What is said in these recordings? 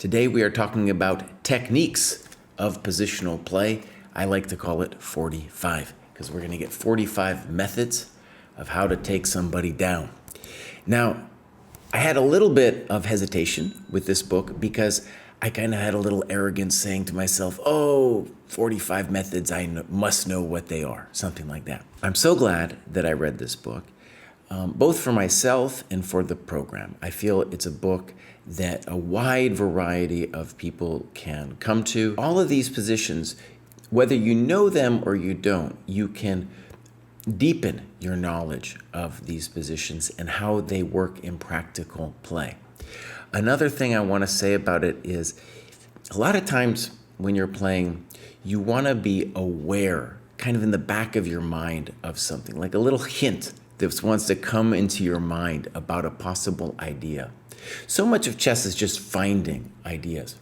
Today we are talking about techniques of positional play. I like to call it 45 because we're going to get 45 methods of how to take somebody down. Now, I had a little bit of hesitation with this book because I kind of had a little arrogance saying to myself, 45 methods, must know what they are, something like that. I'm so glad that I read this book, both for myself and for the program. I feel it's a book that a wide variety of people can come to. All of these positions, whether you know them or you don't, you can deepen your knowledge of these positions and how they work in practical play. Another thing I want to say about it is a lot of times when you're playing, you want to be aware, kind of in the back of your mind, of something, like a little hint that wants to come into your mind about a possible idea. So much of chess is just finding ideas.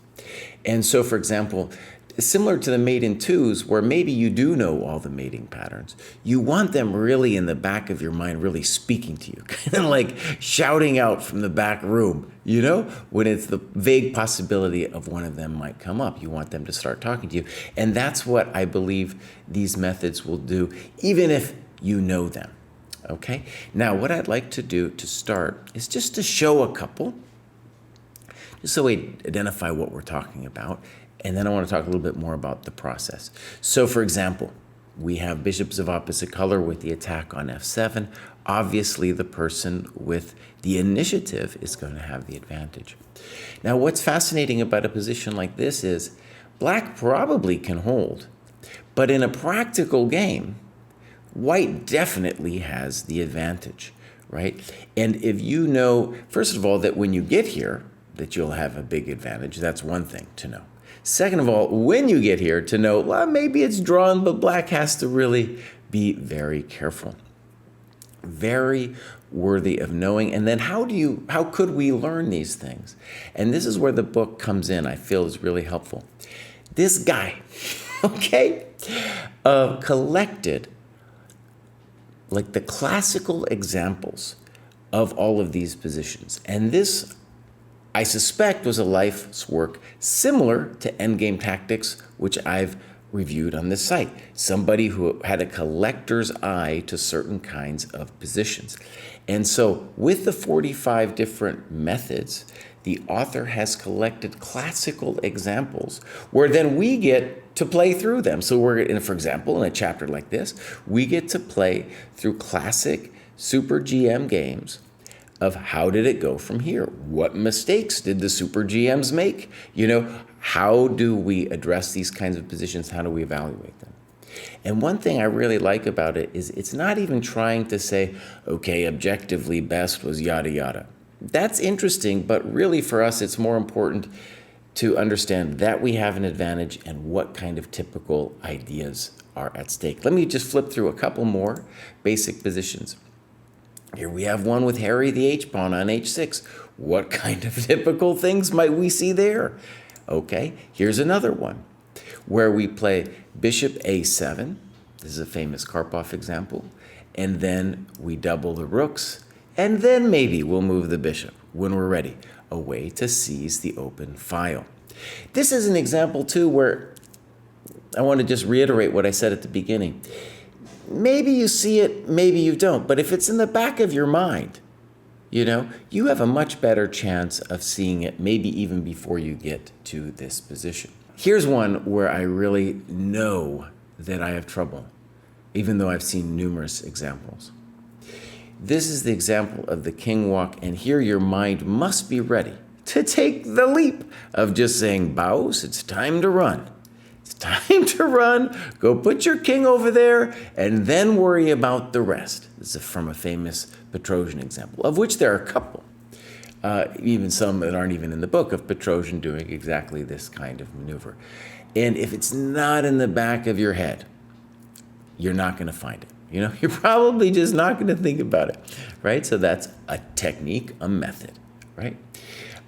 And so, for example, similar to the mate in twos, where maybe you do know all the mating patterns, you want them really in the back of your mind, really speaking to you, kind of like shouting out from the back room, when it's the vague possibility of one of them might come up. You want them to start talking to you. And that's what I believe these methods will do, even if you know them. Okay? Now, what I'd like to do to start is just to show a couple, just so we identify what we're talking about. And then I want to talk a little bit more about the process. So, for example, we have bishops of opposite color with the attack on f7. Obviously, the person with the initiative is going to have the advantage. Now, what's fascinating about a position like this is black probably can hold, but in a practical game, white definitely has the advantage, right? And if you know, first of all, that when you get here, that you'll have a big advantage, that's one thing to know. Second of all, when you get here, to know, well, maybe it's drawn, but black has to really be very careful. Very worthy of knowing. And then how could we learn these things? And this is where the book comes in, I feel is really helpful. This guy, collected like the classical examples of all of these positions. And this, I suspect, was a life's work similar to Endgame Tactics, which I've reviewed on this site. Somebody who had a collector's eye to certain kinds of positions. And so with the 45 different methods, the author has collected classical examples where then we get to play through them. So for example, in a chapter like this, we get to play through classic Super GM games of how did it go from here? What mistakes did the Super GMs make? How do we address these kinds of positions? How do we evaluate them? And one thing I really like about it is it's not even trying to say, okay, objectively best was yada yada. That's interesting, but really for us, it's more important to understand that we have an advantage and what kind of typical ideas are at stake. Let me just flip through a couple more basic positions. Here we have one with Harry the H-pawn on H6. What kind of typical things might we see there? Okay, here's another one where we play bishop A7. This is a famous Karpov example. And then we double the rooks. And then maybe we'll move the bishop when we're ready, a way to seize the open file. This is an example, too, where I want to just reiterate what I said at the beginning. Maybe you see it, maybe you don't. But if it's in the back of your mind, you have a much better chance of seeing it, maybe even before you get to this position. Here's one where I really know that I have trouble, even though I've seen numerous examples. This is the example of the king walk, and here your mind must be ready to take the leap of just saying, Baus, it's time to run. It's time to run. Go put your king over there, and then worry about the rest. This is from a famous Petrosian example, of which there are a couple, even some that aren't even in the book, of Petrosian doing exactly this kind of maneuver. And if it's not in the back of your head, you're not going to find it. You're probably just not going to think about it, right? So that's a technique, a method, right?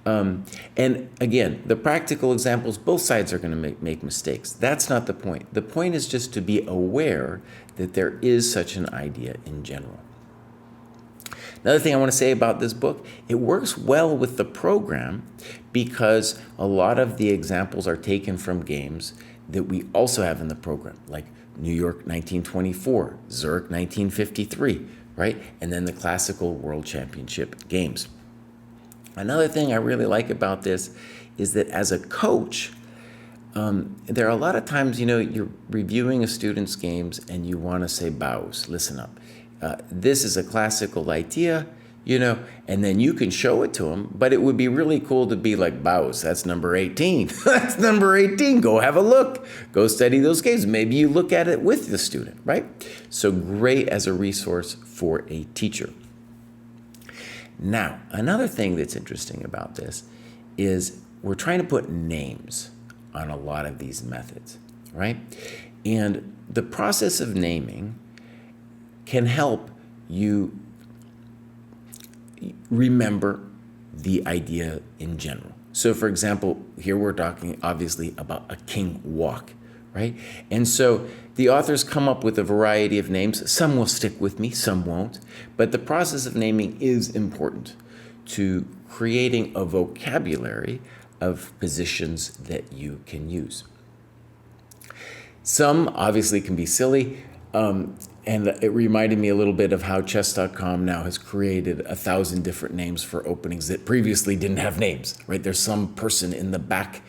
And again, the practical examples, both sides are going to make mistakes. That's not the point. The point is just to be aware that there is such an idea in general. Another thing I want to say about this book, it works well with the program because a lot of the examples are taken from games that we also have in the program, like New York 1924, Zurich 1953, right? And then the classical World Championship games. Another thing I really like about this is that as a coach, there are a lot of times, you're reviewing a student's games and you want to say, bows, listen up. This is a classical idea, and then you can show it to them, but it would be really cool to be like, bows, that's number 18. That's number 18. Go have a look. Go study those games. Maybe you look at it with the student, right? So great as a resource for a teacher. Now, another thing that's interesting about this is we're trying to put names on a lot of these methods, right? And the process of naming can help you remember the idea in general. So for example, here we're talking obviously about a king walk, right? And so the authors come up with a variety of names. Some will stick with me, some won't. But the process of naming is important to creating a vocabulary of positions that you can use. Some obviously can be silly, and it reminded me a little bit of how chess.com now has created 1,000 different names for openings that previously didn't have names, right? There's some person in the back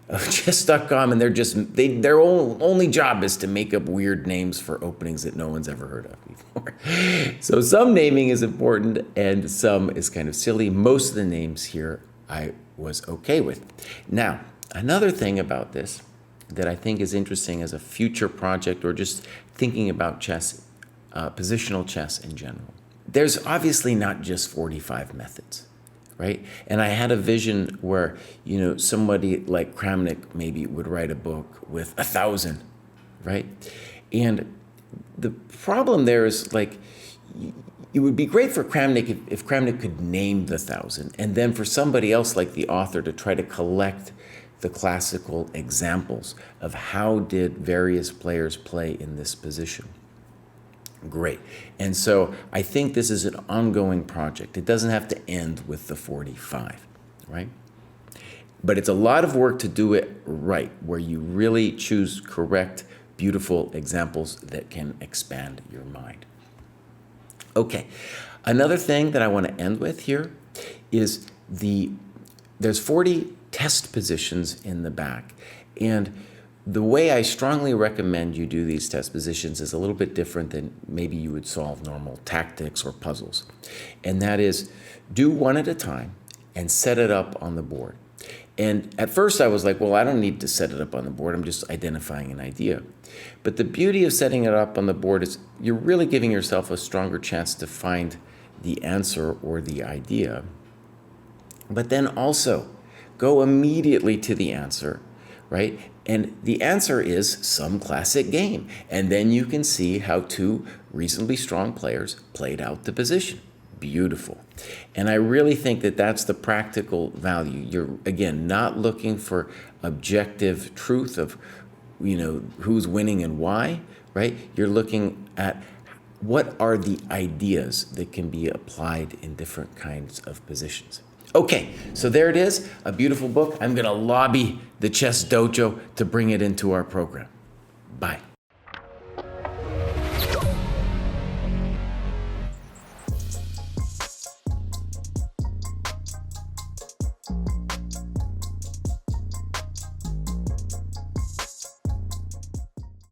of chess.com and their only job is to make up weird names for openings that no one's ever heard of before. So some naming is important and some is kind of silly. Most of the names here I was okay with. Now, another thing about this that I think is interesting as a future project or just thinking about chess, positional chess in general. There's obviously not just 45 methods, right? And I had a vision where, somebody like Kramnik maybe would write a book with 1,000, right? And the problem there is it would be great for Kramnik if Kramnik could name the 1,000, and then for somebody else like the author to try to collect the classical examples of how did various players play in this position. Great. And so I think this is an ongoing project. It doesn't have to end with the 45, right? But it's a lot of work to do it right, where you really choose correct, beautiful examples that can expand your mind. Okay, another thing that I want to end with here is there's 40 test positions in the back. And the way I strongly recommend you do these test positions is a little bit different than maybe you would solve normal tactics or puzzles. And that is, do one at a time and set it up on the board. And at first I was like, well, I don't need to set it up on the board. I'm just identifying an idea. But the beauty of setting it up on the board is you're really giving yourself a stronger chance to find the answer or the idea. But then also go immediately to the answer, right? And the answer is some classic game. And then you can see how two reasonably strong players played out the position. Beautiful. And I really think that that's the practical value. You're, again, not looking for objective truth of, who's winning and why, right? You're looking at what are the ideas that can be applied in different kinds of positions. Okay, so there it is, a beautiful book. I'm going to lobby the ChessDojo to bring it into our program. Bye.